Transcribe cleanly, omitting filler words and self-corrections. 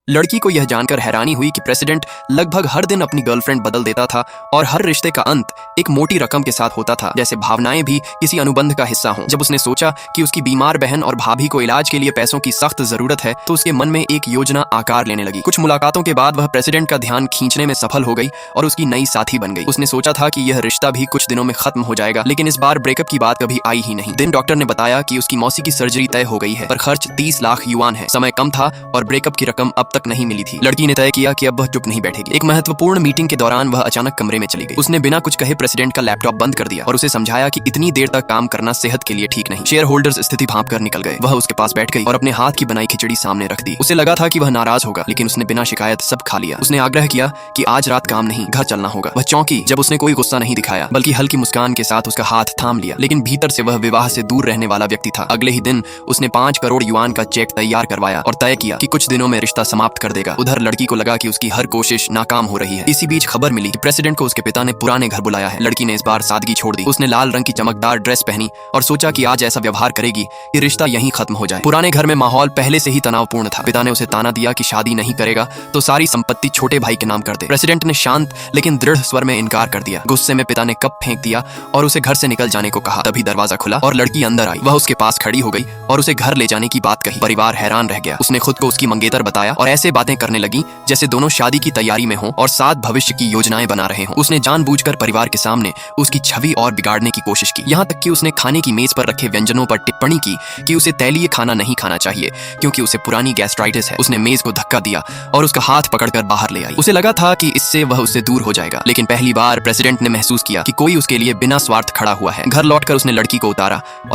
लड़की को यह जानकर हैरानी हुई कि प्रेसिडेंट लगभग हर दिन अपनी गर्लफ्रेंड बदल देता था और हर रिश्ते का अंत एक मोटी रकम के साथ होता था, जैसे भावनाएं भी किसी अनुबंध का हिस्सा हों। जब उसने सोचा कि उसकी बीमार बहन और भाभी को इलाज के लिए पैसों की सख्त जरूरत है, तो उसके मन में एक योजना आकार लेने लगी। कुछ मुलाकातों के बाद वह प्रेसिडेंट का ध्यान खींचने में सफल हो गई और उसकी नई साथी बन गई। उसने सोचा था कि यह रिश्ता भी कुछ दिनों में खत्म हो जाएगा, लेकिन इस बार ब्रेकअप की बात कभी आई ही नहीं। दिन डॉक्टर ने बताया कि उसकी मौसी की सर्जरी तय हो गई है, पर खर्च 30 लाख युआन है। समय कम था और ब्रेकअप की रकम अब तक नहीं मिली थी। लड़की ने तय किया कि अब वह चुप नहीं बैठेगी। एक महत्वपूर्ण मीटिंग के दौरान वह अचानक कमरे में चली गई। उसने बिना कुछ कहे प्रेसिडेंट का लैपटॉप बंद कर दिया और उसे समझाया कि इतनी देर तक काम करना सेहत के लिए ठीक नहीं। शेयर होल्डर्स स्थिति भांप कर निकल गए। वह उसके पास बैठ गई और अपने हाथ की बनाई खिचड़ी सामने रख दी। उसे लगा था कि वह नाराज होगा, लेकिन उसने बिना शिकायत सब खा लिया। उसने आग्रह किया कि आज रात काम नहीं, घर चलना होगा। वह चौंकी जब उसने कोई गुस्सा नहीं दिखाया, बल्कि हल्की मुस्कान के साथ उसका हाथ थाम लिया, लेकिन भीतर से वह विवाह से दूर रहने वाला व्यक्ति था। अगले ही दिन उसने 5 करोड़ युआन का चेक तैयार करवाया और तय किया कि कुछ दिनों में रिश्ता समाप्त कर देगा। उधर लड़की को लगा कि उसकी हर कोशिश नाकाम हो रही है। इसी बीच खबर मिली कि प्रेसिडेंट को उसके पिता ने पुराने घर बुलाया है। लड़की ने इस बार सादगी छोड़ दी। उसने लाल रंग की चमकदार ड्रेस पहनी और सोचा कि आज ऐसा व्यवहार करेगी कि रिश्ता यहीं खत्म हो जाए। पुराने घर में माहौल पहले से ही तनावपूर्ण था। पिता ने उसे ताना दिया कि शादी नहीं करेगा तो सारी संपत्ति छोटे भाई के नाम कर दे। प्रेसिडेंट ने शांत लेकिन दृढ़ स्वर में इनकार कर दिया। गुस्से में पिता ने कप फेंक दिया और उसे घर से निकल जाने को कहा। तभी दरवाजा खुला और लड़की अंदर आई। वह उसके पास खड़ी हो गई और उसे घर ले जाने की बात कही। परिवार हैरान रह गया। उसने खुद को उसकी मंगेतर बताया और ऐसे बातें करने लगी जैसे दोनों शादी की तैयारी में हों और साथ भविष्य की योजनाएं बना रहे हों। उसने जानबूझकर परिवार के सामने उसकी छवि और बिगाड़ने की कोशिश की। यहाँ तक कि उसने खाने की मेज पर रखे व्यंजनों पर टिप्पणी की कि उसे तैलीय खाना नहीं खाना चाहिए क्योंकि उसे पुरानी गैस्ट्राइटिस है। उसने मेज को धक्का दिया और उसका हाथ पकड़कर बाहर ले आई। उसे लगा था कि इससे वह उससे दूर हो जाएगा, लेकिन पहली बार प्रेसिडेंट ने महसूस किया कि कोई उसके लिए बिना स्वार्थ खड़ा हुआ है। घर लौटकर उसने लड़की को उतारा और